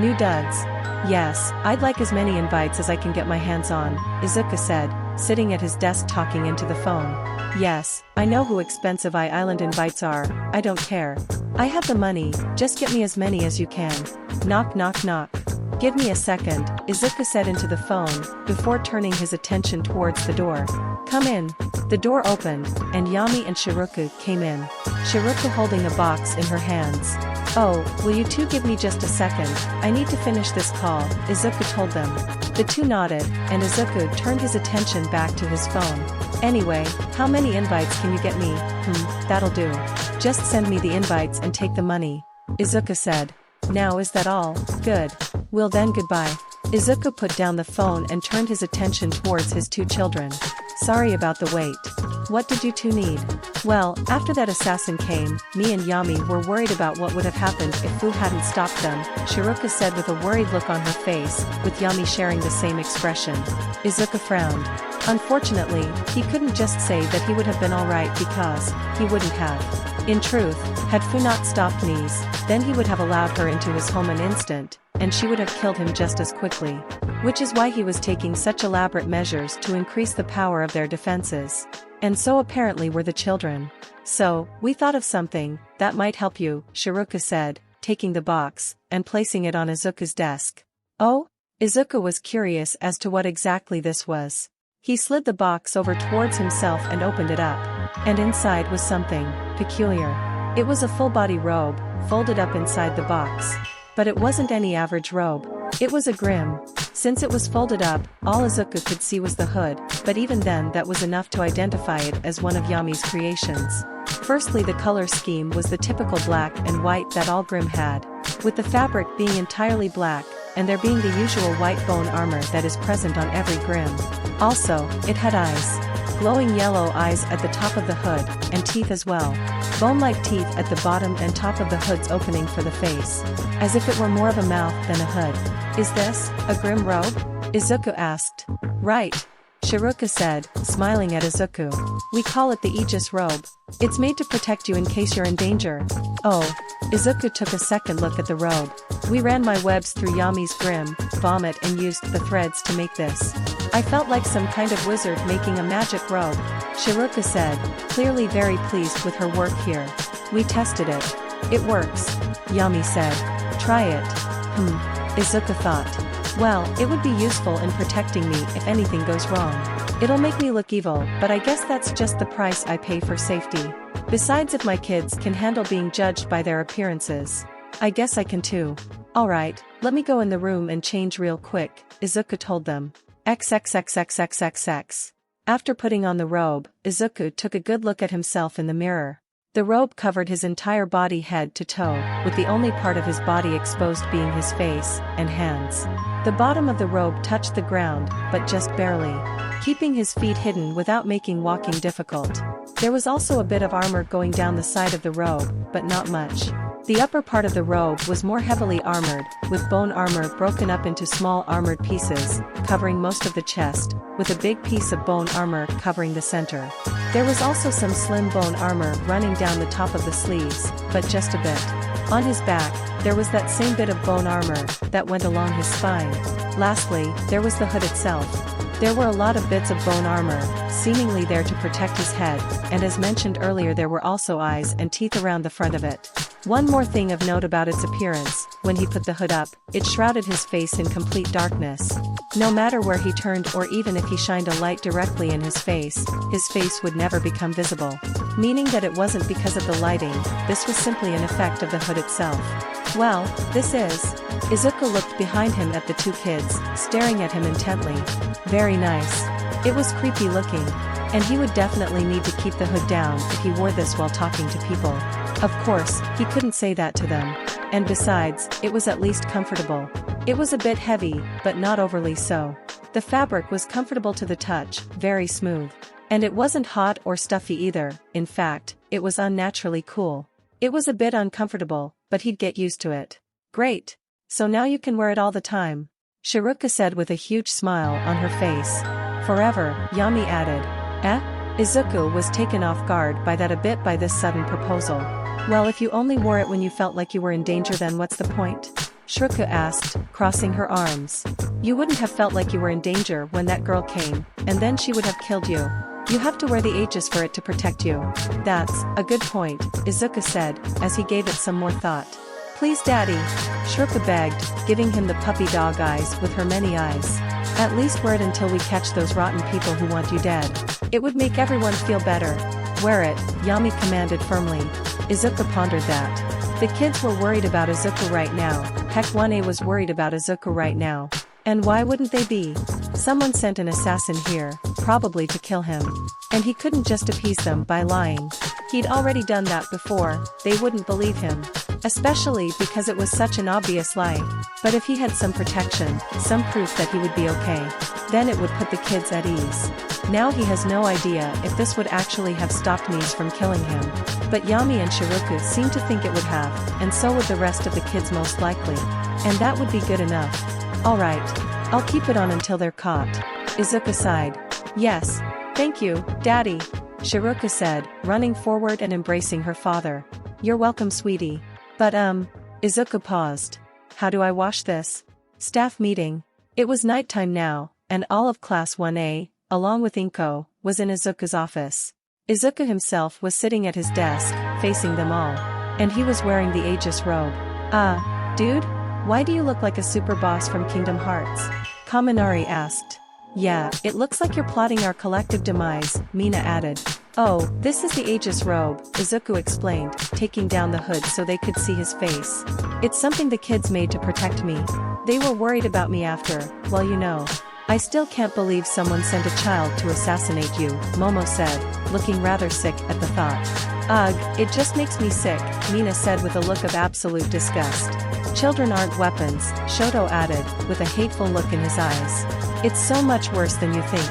New duds. Yes, I'd like as many invites as I can get my hands on, Izuku said, sitting at his desk talking into the phone. Yes, I know who expensive island invites are, I don't care. I have the money, just get me as many as you can. Knock knock knock. Give me a second, Izuku said into the phone, before turning his attention towards the door. Come in. The door opened, and Yami and Shiroku came in. Shiroku holding a box in her hands. Oh, will you two give me just a second, I need to finish this call, Izuku told them. The two nodded, and Izuku turned his attention back to his phone. Anyway, how many invites can you get me? That'll do. Just send me the invites and take the money, Izuku said. Now is that all? Good. Well then goodbye. Izuku put down the phone and turned his attention towards his two children. Sorry about the wait. What did you two need? Well, after that assassin came, me and Yami were worried about what would have happened if Fu hadn't stopped them, Shiroku said with a worried look on her face, with Yami sharing the same expression. Izuku frowned. Unfortunately, he couldn't just say that he would have been alright because he wouldn't have. In truth, had Fu not stopped Mies, then he would have allowed her into his home an instant, and she would have killed him just as quickly. Which is why he was taking such elaborate measures to increase the power of their defenses. And so apparently were the children. So, we thought of something that might help you, Shiroku said, taking the box and placing it on Izuku's desk. Oh? Izuku was curious as to what exactly this was. He slid the box over towards himself and opened it up. And inside was something peculiar. It was a full-body robe, folded up inside the box. But it wasn't any average robe. It was a grim. Since it was folded up, all Izuku could see was the hood, but even then that was enough to identify it as one of Yami's creations. Firstly, the color scheme was the typical black and white that all Grimm had, with the fabric being entirely black, and there being the usual white bone armor that is present on every Grimm. Also, it had eyes. Glowing yellow eyes at the top of the hood, and teeth as well. Bone-like teeth at the bottom and top of the hood's opening for the face. As if it were more of a mouth than a hood. Is this a Grimm robe? Izuku asked. Right. Shiroku said, smiling at Izuku. We call it the Aegis robe. It's made to protect you in case you're in danger. Oh. Izuku took a second look at the robe. We ran my webs through Yami's Grimm, vomit and used the threads to make this. I felt like some kind of wizard making a magic robe, Shiroku said, clearly very pleased with her work here. We tested it. It works, Yami said. Try it. Izuku thought. Well, it would be useful in protecting me if anything goes wrong. It'll make me look evil, but I guess that's just the price I pay for safety. Besides, if my kids can handle being judged by their appearances, I guess I can too. Alright, let me go in the room and change real quick, Izuku told them. XXXXXXX. After putting on the robe, Izuku took a good look at himself in the mirror. The robe covered his entire body head to toe, with the only part of his body exposed being his face and hands. The bottom of the robe touched the ground, but just barely, keeping his feet hidden without making walking difficult. There was also a bit of armor going down the side of the robe, but not much. The upper part of the robe was more heavily armored, with bone armor broken up into small armored pieces, covering most of the chest, with a big piece of bone armor covering the center. There was also some slim bone armor running down the top of the sleeves, but just a bit. On his back, there was that same bit of bone armor that went along his spine. Lastly, there was the hood itself. There were a lot of bits of bone armor, seemingly there to protect his head, and as mentioned earlier there were also eyes and teeth around the front of it. One more thing of note about its appearance, when he put the hood up, it shrouded his face in complete darkness. No matter where he turned or even if he shined a light directly in his face would never become visible. Meaning that it wasn't because of the lighting, this was simply an effect of the hood itself. Well, this is. Izuku looked behind him at the two kids, staring at him intently. Very nice. It was creepy looking. And he would definitely need to keep the hood down if he wore this while talking to people. Of course, he couldn't say that to them. And besides, it was at least comfortable. It was a bit heavy, but not overly so. The fabric was comfortable to the touch, very smooth. And it wasn't hot or stuffy either, in fact, it was unnaturally cool. It was a bit uncomfortable, but he'd get used to it. Great. So now you can wear it all the time, Shiroku said with a huge smile on her face. Forever, Yami added. Izuku was taken off guard by this sudden proposal. Well, if you only wore it when you felt like you were in danger, then what's the point? Shruka asked, crossing her arms. You wouldn't have felt like you were in danger when that girl came, and then she would have killed you. You have to wear the Aegis for it to protect you. That's a good point, Izuka said, as he gave it some more thought. Please daddy, Shruka begged, giving him the puppy dog eyes with her many eyes. At least wear it until we catch those rotten people who want you dead. It would make everyone feel better. Wear it, Yami commanded firmly. Izuka pondered that. The kids were worried about Izuka right now. Heck, 1A was worried about Izuka right now. And why wouldn't they be? Someone sent an assassin here, probably to kill him. And he couldn't just appease them by lying. He'd already done that before, they wouldn't believe him. Especially because it was such an obvious lie. But if he had some protection, some proof that he would be okay, then it would put the kids at ease. Now he has no idea if this would actually have stopped Mies from killing him. But Yami and Shiroku seem to think it would have, and so would the rest of the kids most likely. And that would be good enough. Alright, I'll keep it on until they're caught. Izuka sighed. Yes, thank you, Daddy, Shiroku said, running forward and embracing her father. You're welcome, sweetie. But Izuka paused. How do I wash this? Staff meeting. It was nighttime now, and all of Class 1A, along with Inko, was in Izuka's office. Izuka himself was sitting at his desk, facing them all. And he was wearing the Aegis robe. Dude? Why do you look like a super boss from Kingdom Hearts? Kaminari asked. Yeah, it looks like you're plotting our collective demise, Mina added. Oh, this is the Aegis robe, Izuku explained, taking down the hood so they could see his face. It's something the kids made to protect me. They were worried about me after, well you know. I still can't believe someone sent a child to assassinate you, Momo said, looking rather sick at the thought. Ugh, it just makes me sick, Mina said with a look of absolute disgust. Children aren't weapons, Shoto added, with a hateful look in his eyes. It's so much worse than you think.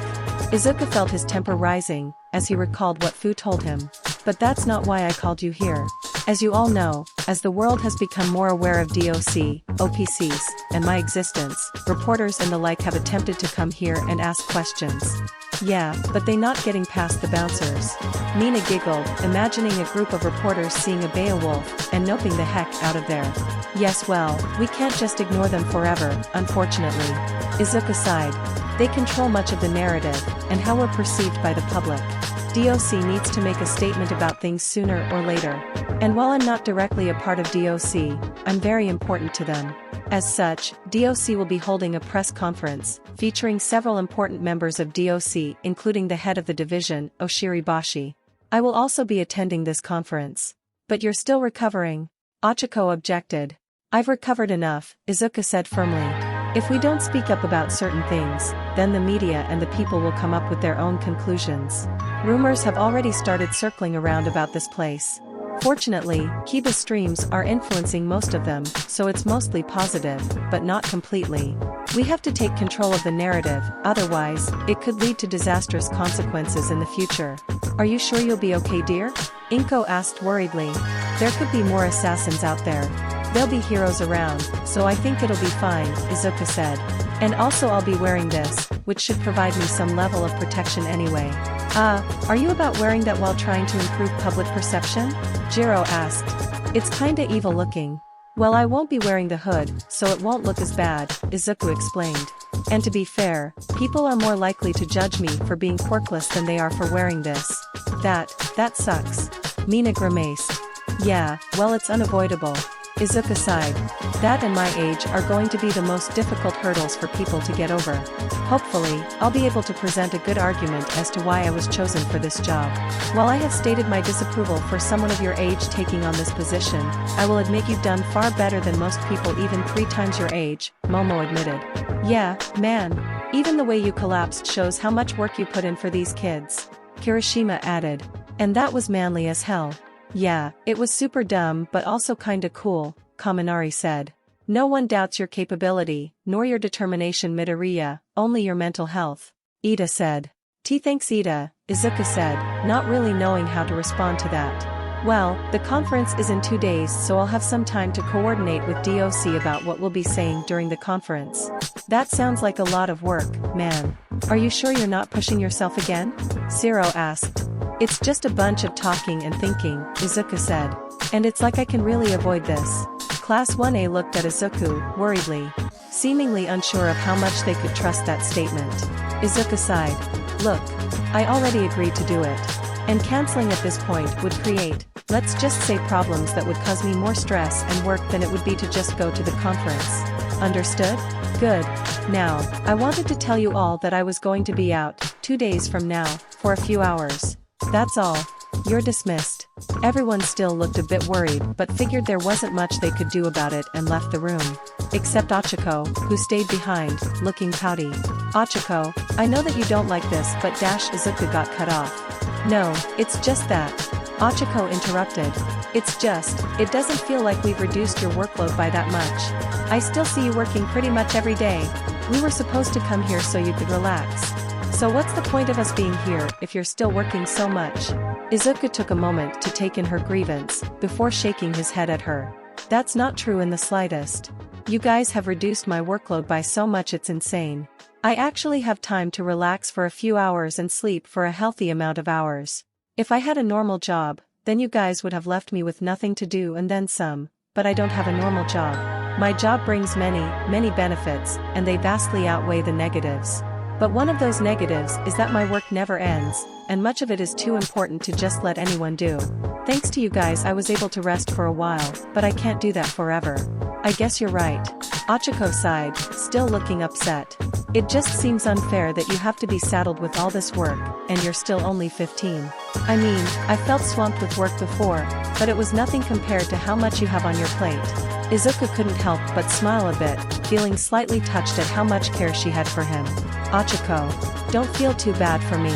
Izuka felt his temper rising, as he recalled what Fu told him. But that's not why I called you here. As you all know, as the world has become more aware of DOC, OPCs, and my existence, reporters and the like have attempted to come here and ask questions. Yeah, but they not getting past the bouncers. Mina giggled, imagining a group of reporters seeing a Beowulf, and noping the heck out of there. Yes, well, we can't just ignore them forever, unfortunately. Izuka sighed. They control much of the narrative, and how we're perceived by the public. DOC needs to make a statement about things sooner or later. And while I'm not directly a part of DOC, I'm very important to them. As such, DOC will be holding a press conference, featuring several important members of DOC including the head of the division, Oshiri Bashi. I will also be attending this conference. But you're still recovering? Ochako objected. I've recovered enough, Izuka said firmly. If we don't speak up about certain things, then the media and the people will come up with their own conclusions. Rumors have already started circling around about this place. Fortunately, Kiba's streams are influencing most of them, so it's mostly positive, but not completely. We have to take control of the narrative, otherwise, it could lead to disastrous consequences in the future. Are you sure you'll be okay, dear? Inko asked worriedly. There could be more assassins out there. There'll be heroes around, so I think it'll be fine, Izuka said. And also I'll be wearing this, which should provide me some level of protection anyway. Are you about wearing that while trying to improve public perception? Jiro asked. It's kinda evil looking. Well, I won't be wearing the hood, so it won't look as bad, Izuku explained. And to be fair, people are more likely to judge me for being quirkless than they are for wearing this. That sucks. Mina grimaced. Yeah, well it's unavoidable. Izuka sighed. That and my age are going to be the most difficult hurdles for people to get over. Hopefully, I'll be able to present a good argument as to why I was chosen for this job. While I have stated my disapproval for someone of your age taking on this position, I will admit you've done far better than most people even 3 times your age, Momo admitted. Yeah, man. Even the way you collapsed shows how much work you put in for these kids. Kirishima added. And that was manly as hell. Yeah, it was super dumb but also kinda cool, Kaminari said. No one doubts your capability, nor your determination Midoriya, only your mental health. Ida said. Thanks Ida, Izuka said, not really knowing how to respond to that. Well, the conference is in 2 days so I'll have some time to coordinate with DOC about what we'll be saying during the conference. That sounds like a lot of work, man. Are you sure you're not pushing yourself again? Zero asked. It's just a bunch of talking and thinking, Izuka said. And it's like I can really avoid this. Class 1A looked at Izuku, worriedly. Seemingly unsure of how much they could trust that statement. Izuku sighed. Look. I already agreed to do it. And canceling at this point would create, let's just say, problems that would cause me more stress and work than it would be to just go to the conference. Understood? Good. Now, I wanted to tell you all that I was going to be out, 2 days from now, for a few hours. That's all. You're dismissed. Everyone still looked a bit worried but figured there wasn't much they could do about it and left the room. Except Ochako, who stayed behind, looking pouty. Ochako, I know that you don't like this but Izuku got cut off. No, it's just that. Ochako interrupted. It's just, it doesn't feel like we've reduced your workload by that much. I still see you working pretty much every day. We were supposed to come here so you could relax. So what's the point of us being here if you're still working so much? Izuku took a moment to take in her grievance, before shaking his head at her. That's not true in the slightest. You guys have reduced my workload by so much it's insane. I actually have time to relax for a few hours and sleep for a healthy amount of hours. If I had a normal job, then you guys would have left me with nothing to do and then some, but I don't have a normal job. My job brings many benefits, and they vastly outweigh the negatives. But one of those negatives is that my work never ends, and much of it is too important to just let anyone do. Thanks to you guys I was able to rest for a while, but I can't do that forever. I guess you're right. Ochako sighed, still looking upset. It just seems unfair that you have to be saddled with all this work, and you're still only 15. I mean, I felt swamped with work before, but it was nothing compared to how much you have on your plate. Izuku couldn't help but smile a bit, feeling slightly touched at how much care she had for him. Ochako, don't feel too bad for me.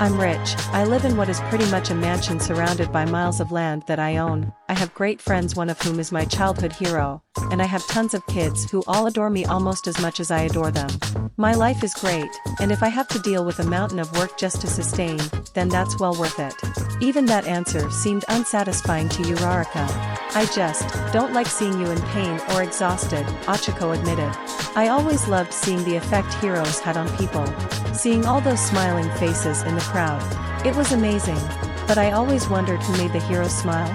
I'm rich, I live in what is pretty much a mansion surrounded by miles of land that I own, I have great friends, one of whom is my childhood hero, and I have tons of kids who all adore me almost as much as I adore them. My life is great, and if I have to deal with a mountain of work just to sustain, then that's well worth it. Even that answer seemed unsatisfying to Uraraka. I just don't like seeing you in pain or exhausted, Ochako admitted. I always loved seeing the effect heroes had on people. Seeing all those smiling faces in the crowd. It was amazing. But I always wondered who made the heroes smile?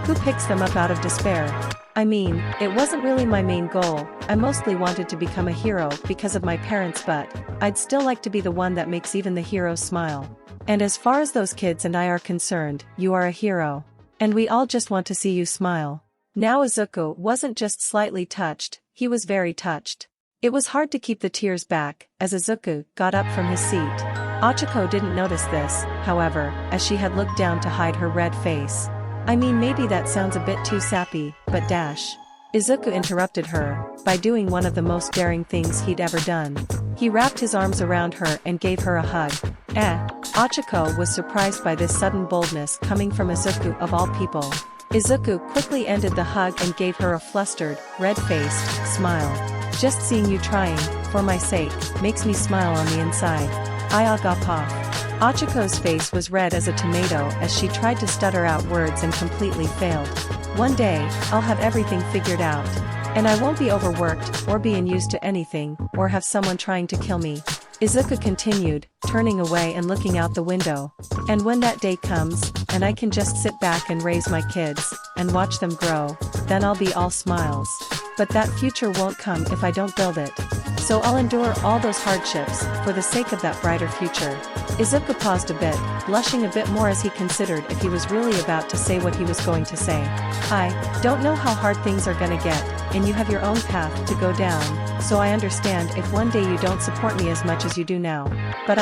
Who picks them up out of despair? I mean, it wasn't really my main goal, I mostly wanted to become a hero because of my parents, but I'd still like to be the one that makes even the heroes smile. And as far as those kids and I are concerned, you are a hero. And we all just want to see you smile. Now Izuku wasn't just slightly touched, he was very touched. It was hard to keep the tears back, as Izuku got up from his seat. Ochako didn't notice this, however, as she had looked down to hide her red face. I mean, maybe that sounds a bit too sappy, but Izuku interrupted her, by doing one of the most daring things he'd ever done. He wrapped his arms around her and gave her a hug. Ochako was surprised by this sudden boldness coming from Izuku of all people. Izuku quickly ended the hug and gave her a flustered, red-faced smile. Just seeing you trying, for my sake, makes me smile on the inside. Ayagapoff. Ochiko's face was red as a tomato as she tried to stutter out words and completely failed. One day, I'll have everything figured out. And I won't be overworked, or being used to anything, or have someone trying to kill me. Izuku continued, turning away and looking out the window. And when that day comes, and I can just sit back and raise my kids, and watch them grow, then I'll be all smiles. But that future won't come if I don't build it. So I'll endure all those hardships, for the sake of that brighter future. Izuku paused a bit, blushing a bit more as he considered if he was really about to say what he was going to say. I don't know how hard things are gonna get, and you have your own path to go down, so I understand if one day you don't support me as much as you do now. But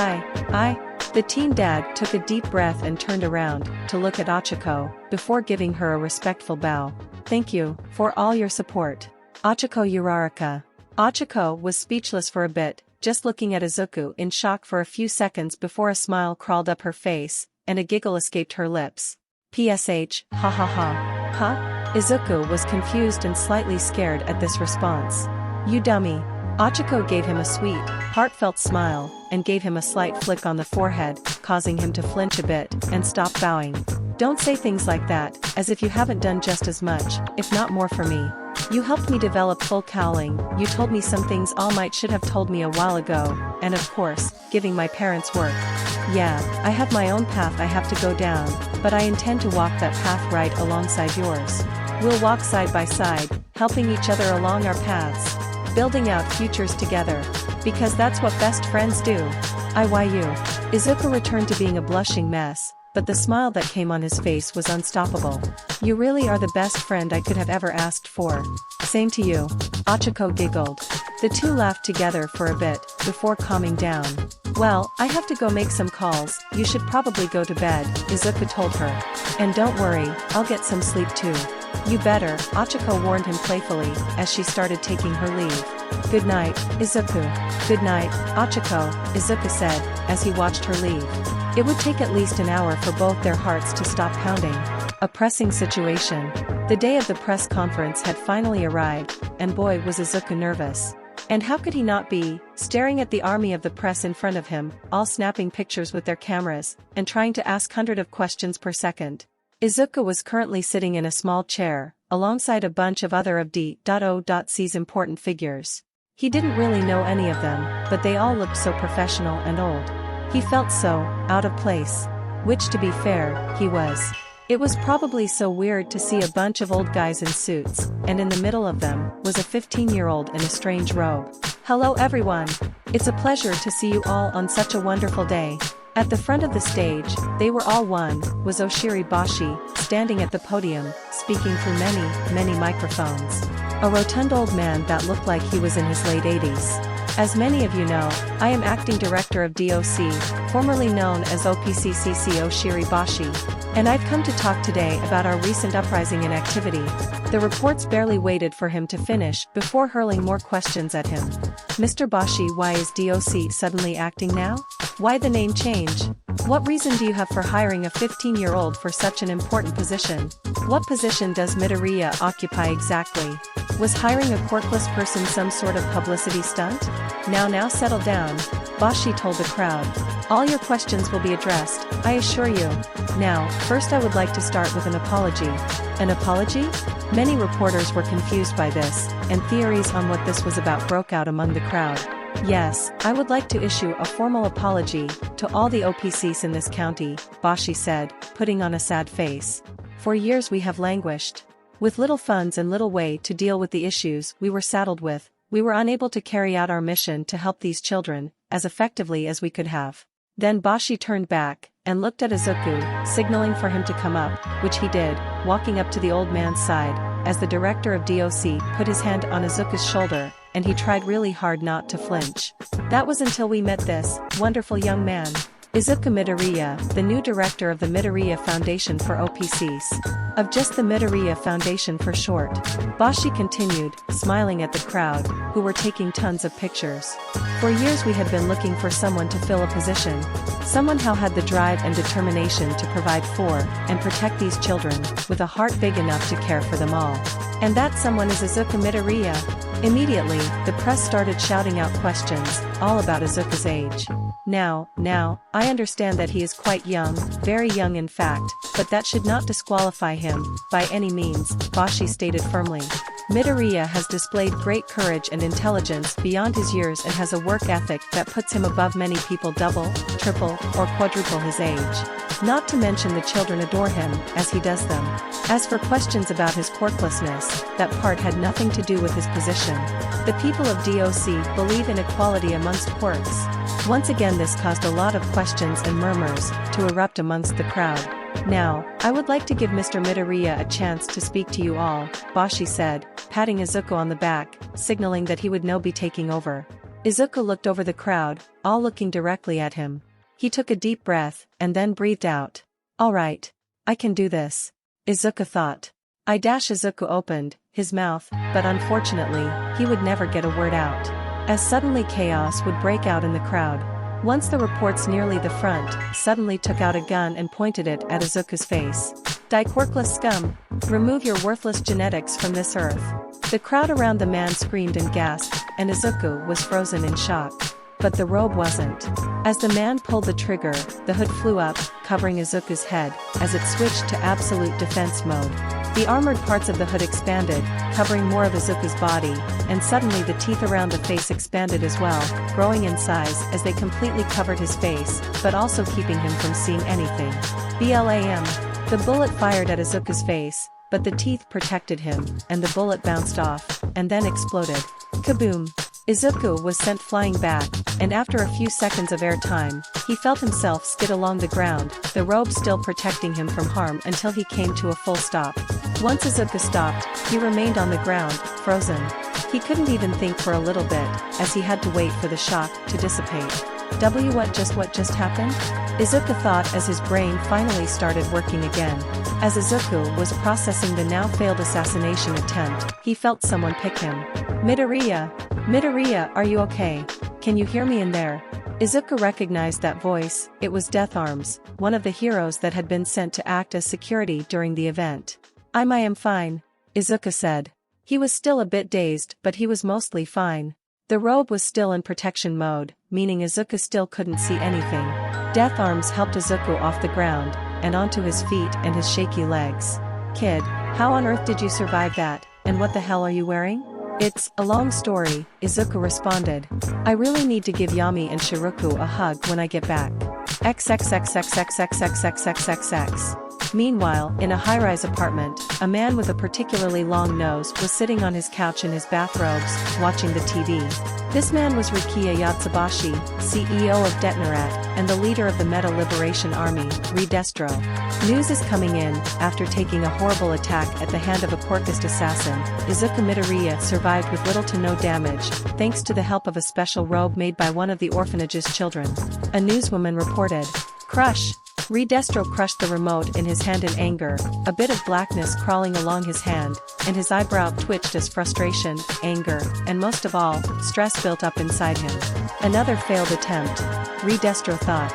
the teen dad took a deep breath and turned around, to look at Ochako, before giving her a respectful bow. Thank you, for all your support. Ochako Uraraka. Ochako was speechless for a bit, just looking at Izuku in shock for a few seconds before a smile crawled up her face, and a giggle escaped her lips. PSH, ha ha ha. Huh? Izuku was confused and slightly scared at this response. You dummy. Ochako gave him a sweet, heartfelt smile, and gave him a slight flick on the forehead, causing him to flinch a bit, and stop bowing. Don't say things like that, as if you haven't done just as much, if not more for me. You helped me develop full cowling, you told me some things All Might should have told me a while ago, and of course, giving my parents work. Yeah, I have my own path I have to go down, but I intend to walk that path right alongside yours. We'll walk side by side, helping each other along our paths. Building out futures together. Because that's what best friends do. IYU. Izuku returned to being a blushing mess, but the smile that came on his face was unstoppable. You really are the best friend I could have ever asked for. Same to you. Ochako giggled. The two laughed together for a bit, before calming down. Well, I have to go make some calls, you should probably go to bed, Izuku told her. And don't worry, I'll get some sleep too. You better, Ochako warned him playfully, as she started taking her leave. Good night, Izuku. Good night, Ochako, Izuku said, as he watched her leave. It would take at least an hour for both their hearts to stop pounding. A pressing situation. The day of the press conference had finally arrived, and boy was Izuku nervous. And how could he not be, staring at the army of the press in front of him, all snapping pictures with their cameras, and trying to ask hundreds of questions per second. Izuku was currently sitting in a small chair, alongside a bunch of other of D.O.C's important figures. He didn't really know any of them, but they all looked so professional and old. He felt so out of place. Which, to be fair, he was. It was probably so weird to see a bunch of old guys in suits, and in the middle of them was a 15-year-old in a strange robe. Hello everyone! It's a pleasure to see you all on such a wonderful day. At the front of the stage, they were all one, was Oshiri Bashi, standing at the podium, speaking through many microphones. A rotund old man that looked like he was in his late 80s. As many of you know, I am acting director of DOC, formerly known as OPCCC Oshiri Bashi. And I've come to talk today about our recent uprising in activity. The reports barely waited for him to finish before hurling more questions at him. Mr. Bashi, why is DOC suddenly acting now? Why the name change? What reason do you have for hiring a 15-year-old for such an important position? What position does Midoriya occupy exactly? Was hiring a quirkless person some sort of publicity stunt? Now settle down, Bashi told the crowd. All your questions will be addressed, I assure you. Now, first I would like to start with an apology. An apology? Many reporters were confused by this, and theories on what this was about broke out among the crowd. Yes, I would like to issue a formal apology to all the OPCs in this county, Bashi said, putting on a sad face. For years we have languished. With little funds and little way to deal with the issues we were saddled with, we were unable to carry out our mission to help these children, as effectively as we could have. Then Bashi turned back, and looked at Izuku, signaling for him to come up, which he did, walking up to the old man's side, as the director of DOC put his hand on Izuku's shoulder, and he tried really hard not to flinch. That was until we met this wonderful young man. Izuku Midoriya, the new director of the Midoriya Foundation for OPCs. Of just the Midoriya Foundation for short. Bashi continued, smiling at the crowd, who were taking tons of pictures. For years we had been looking for someone to fill a position. Someone who had the drive and determination to provide for and protect these children, with a heart big enough to care for them all. And that someone is Izuku Midoriya. Immediately, the press started shouting out questions, all about Izuku's age. Now, I understand that he is quite young, very young in fact, but that should not disqualify him, by any means, Bashi stated firmly. Midoriya has displayed great courage and intelligence beyond his years and has a work ethic that puts him above many people double, triple, or quadruple his age. Not to mention the children adore him, as he does them. As for questions about his quirklessness, that part had nothing to do with his position. The people of DOC believe in equality amongst quirks. Once again this caused a lot of questions and murmurs to erupt amongst the crowd. Now, I would like to give Mr. Midoriya a chance to speak to you all, Bashi said, patting Izuku on the back, signaling that he would now be taking over. Izuku looked over the crowd, all looking directly at him. He took a deep breath, and then breathed out. All right. I can do this. Izuku thought. Izuku opened his mouth, but unfortunately, he would never get a word out. As suddenly chaos would break out in the crowd. Once the reports nearly the front suddenly took out a gun and pointed it at Izuku's face. Die quirkless scum! Remove your worthless genetics from this earth. The crowd around the man screamed and gasped, and Izuku was frozen in shock. But the robe wasn't. As the man pulled the trigger, the hood flew up, covering Izuku's head, as it switched to absolute defense mode. The armored parts of the hood expanded, covering more of Izuku's body, and suddenly the teeth around the face expanded as well, growing in size as they completely covered his face, but also keeping him from seeing anything. BLAM. The bullet fired at Izuku's face, but the teeth protected him, and the bullet bounced off, and then exploded. Kaboom! Izuku was sent flying back, and after a few seconds of air time, he felt himself skid along the ground, the robe still protecting him from harm until he came to a full stop. Once Izuku stopped, he remained on the ground, frozen. He couldn't even think for a little bit, as he had to wait for the shock to dissipate. What just happened? Izuku thought as his brain finally started working again. As Izuku was processing the now failed assassination attempt, he felt someone pick him. Midoriya! Midoriya, are you okay? Can you hear me in there? Izuku recognized that voice. It was Death Arms, one of the heroes that had been sent to act as security during the event. I am fine, Izuku said. He was still a bit dazed, but he was mostly fine. The robe was still in protection mode, meaning Izuku still couldn't see anything. Death Arms helped Izuku off the ground, and onto his feet and his shaky legs. Kid, how on earth did you survive that, and what the hell are you wearing? It's a long story, Izuku responded. I really need to give Yami and Shiroku a hug when I get back. XXXXXXXXXXX. Meanwhile, in a high-rise apartment, a man with a particularly long nose was sitting on his couch in his bathrobes, watching the TV. This man was Rikiya Yatsubashi, CEO of Detnerat, and the leader of the Meta Liberation Army, Redestro. News is coming in, after taking a horrible attack at the hand of a Porkist assassin, Izuku Midoriya survived with little to no damage, thanks to the help of a special robe made by one of the orphanage's children. A newswoman reported. Crush! Redestro crushed the remote in his hand in anger, a bit of blackness crawling along his hand, and his eyebrow twitched as frustration, anger, and most of all, stress built up inside him. Another failed attempt, Redestro thought.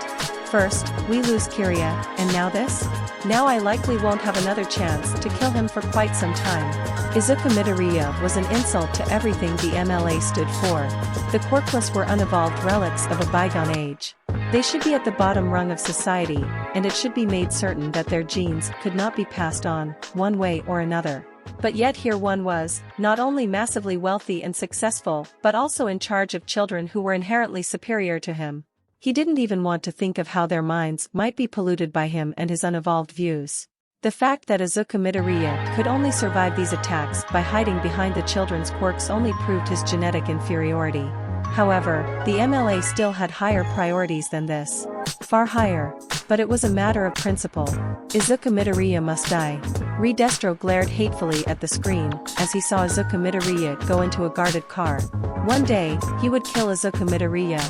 First, we lose Kiria, and now this? Now I likely won't have another chance to kill him for quite some time. Izuku Midoriya was an insult to everything the MLA stood for. The quirkless were unevolved relics of a bygone age. They should be at the bottom rung of society, and it should be made certain that their genes could not be passed on, one way or another. But yet here one was, not only massively wealthy and successful, but also in charge of children who were inherently superior to him. He didn't even want to think of how their minds might be polluted by him and his unevolved views. The fact that Izuku Midoriya could only survive these attacks by hiding behind the children's quirks only proved his genetic inferiority. However, the MLA still had higher priorities than this. Far higher. But it was a matter of principle. Izuku Midoriya must die. Redestro glared hatefully at the screen, as he saw Izuku Midoriya go into a guarded car. One day, he would kill Izuku Midoriya.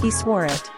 He swore it.